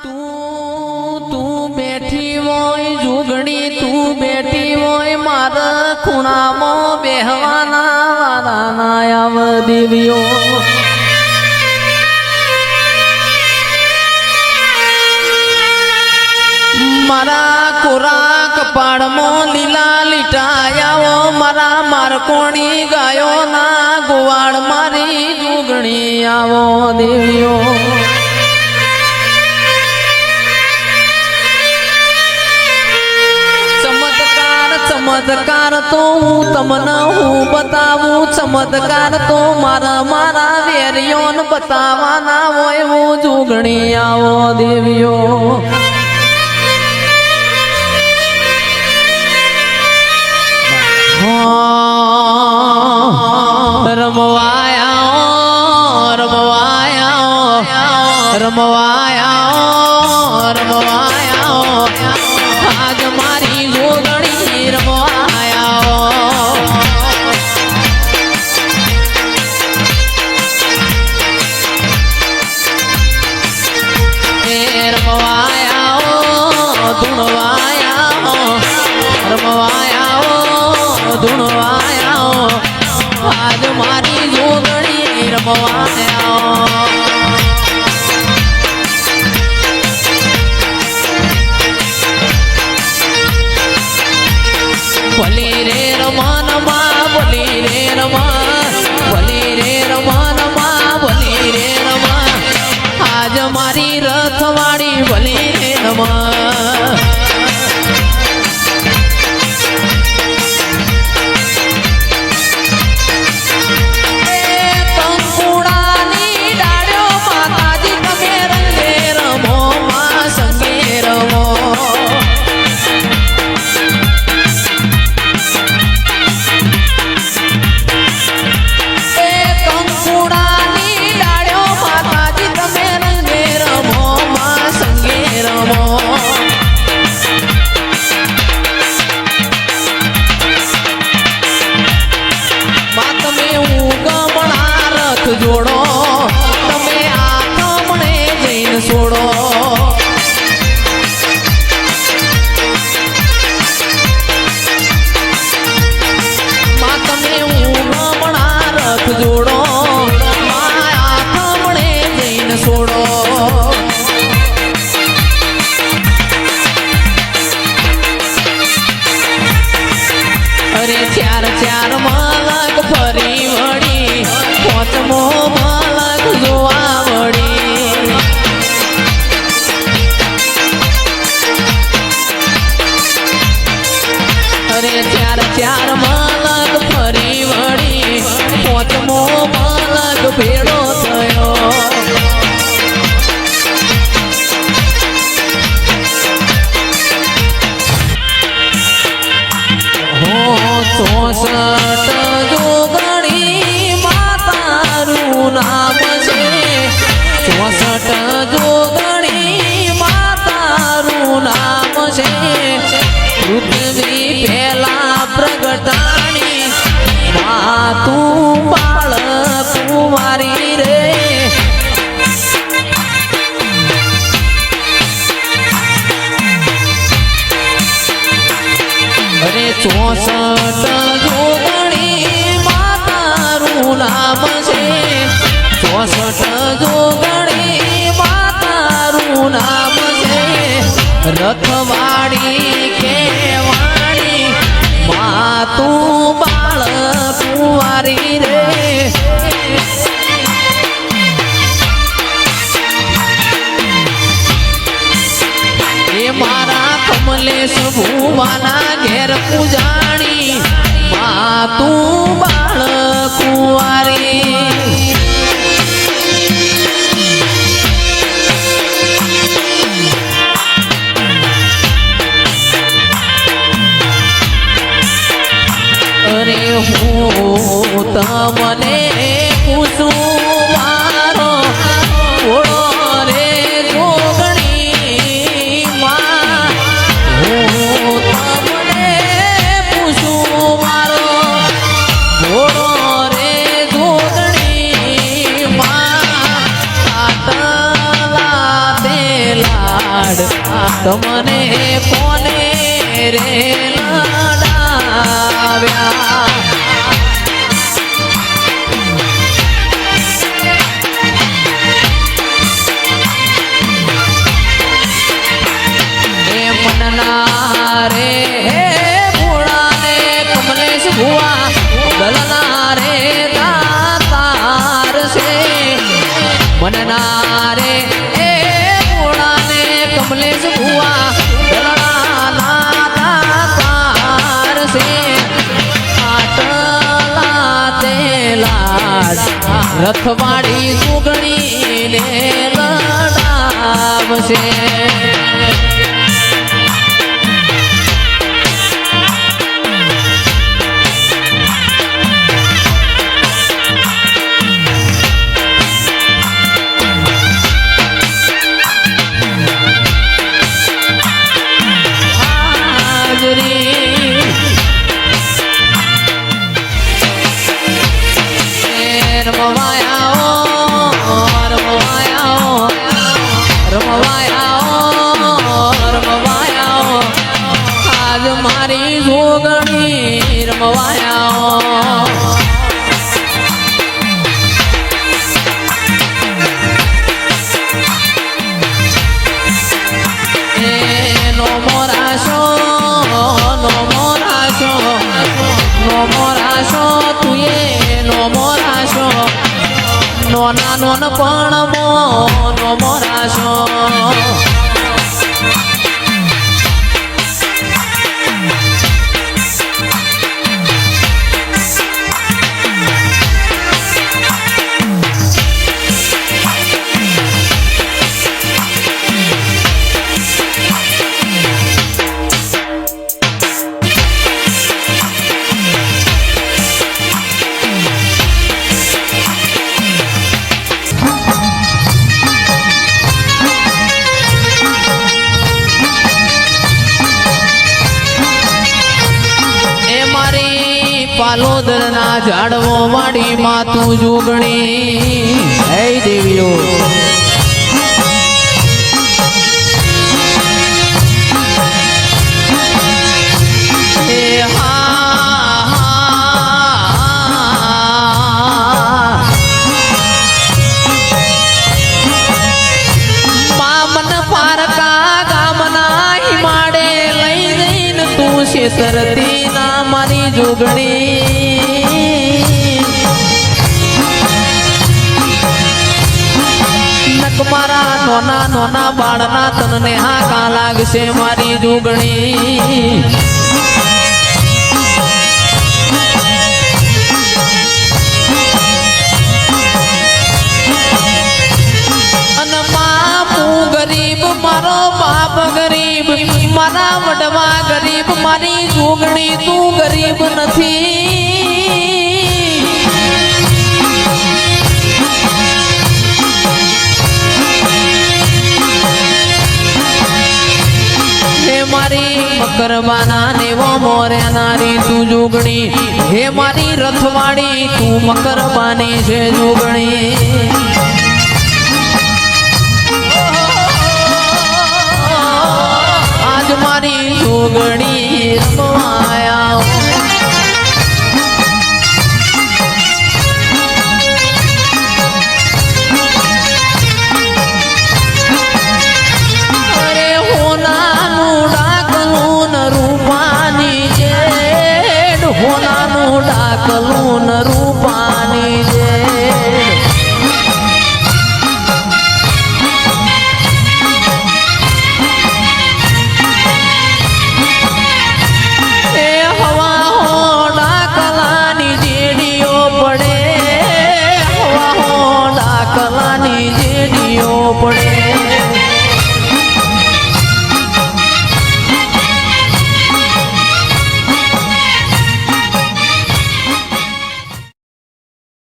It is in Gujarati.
તું બેઠી હોય જુગણી તું બેઠી હોય મારા ખૂણામાં બેહવાના વાળાના આવ દેવીઓ મારા કોરા કપાળમાં લીલા લીટાયાઓ મારા મારકોણી ગાયો ના ગોવાળ મારી જુગણી આવો દેવીઓ ચમત્કાર તો હું તમને હું બતાવું ચમત્કાર તો મારા વેરિયોન બતાવવાના હોય હું જુગણી આવો દેવીઓ રમવાયા રમવાયા રમવાયા રમવાયા આજ મારી જોગણી રમવાયા રમવાયા ધૂણવાયા રમવાયા ધૂણવાયા આજ મારી જોગણી રમવાયા ભલી રે રમાનમાં ભલી રે રમા ભલી રે રમાનમાં ભલી રે રમા આજ મારી રથવાડી ભલી રે રમા જોડો તમે આખમણે જઈને છોડો માં તમે ઊંઘમણા રથ જોડો આખમણે જઈને છોડો અરે ચાર ચાર માલક ફરી વળી પોચમો માલક જોવા વળી અરે ચાર ચાર માલક ફરી વળી પોચમો માલક ભેડો થયો હો 64 જોગણી નામ છે 64 જોગણી માતારું નામ છે પૃથ્વી પહેલા પ્રગટાણી તું બાળ કુંવારી રે અરે 64 જોગણી માતારું નામ છે 64 જોગણી માતારું નામ છે રથવાડી કેવાણી મા તું બાળ કુંવારી રે એ મારા કમલેશ ભુવાના ઘેર પૂજાણી મા તું બાળ કુંવારી અરે હું તમને પૂછું મારો ઓળો રે જોગણી માં હું તમને પૂછું મારો ઓળો રે જોગણી માં આટલા દેલા તમને કોને રે લડાવ્યા એ મનના રે ભોળાને કમલેશ ભુવા દલના રે દાતાર છે મનના રે એ ભોળાને કમલેશ ભુવા દલના દાતાર છે આટલા તેલા રથવાડી સુગણીને લડાવશે આજ મારી જોગણી રમવાયા નો મોરાશો નો મોરાશો નો મોરાશો તુએ નો મોરાશો નોના નોન પણ નો મોરાશો પાલોદર ના ઝાડવો વાડી માતું જોગણી હે દેવીઓ મામન પારકા ગામના હિમાડે લઈ જઈને તું છે સરતી મારી જોગણી નક મારા નોના નોના બાળના તનને હાકા લાગશે મારી જોગણી અને બાપુ ગરીબ મારો બાપ ગરીબ મારા વડવા ગરીબ મારી જોગણી તું ગરીબ નથી હે મારી મકરબાના નેવો મોર્યા નારી તું જોગણી હે મારી રથવાડી તું મકરબાની છે જોગણી આજ મારી જોગણી રમવાયા અરે હોનાનું ડાકલું ન રૂપાની જેડ હોનાનું ડાકલું ન રૂપાની જેડ પડે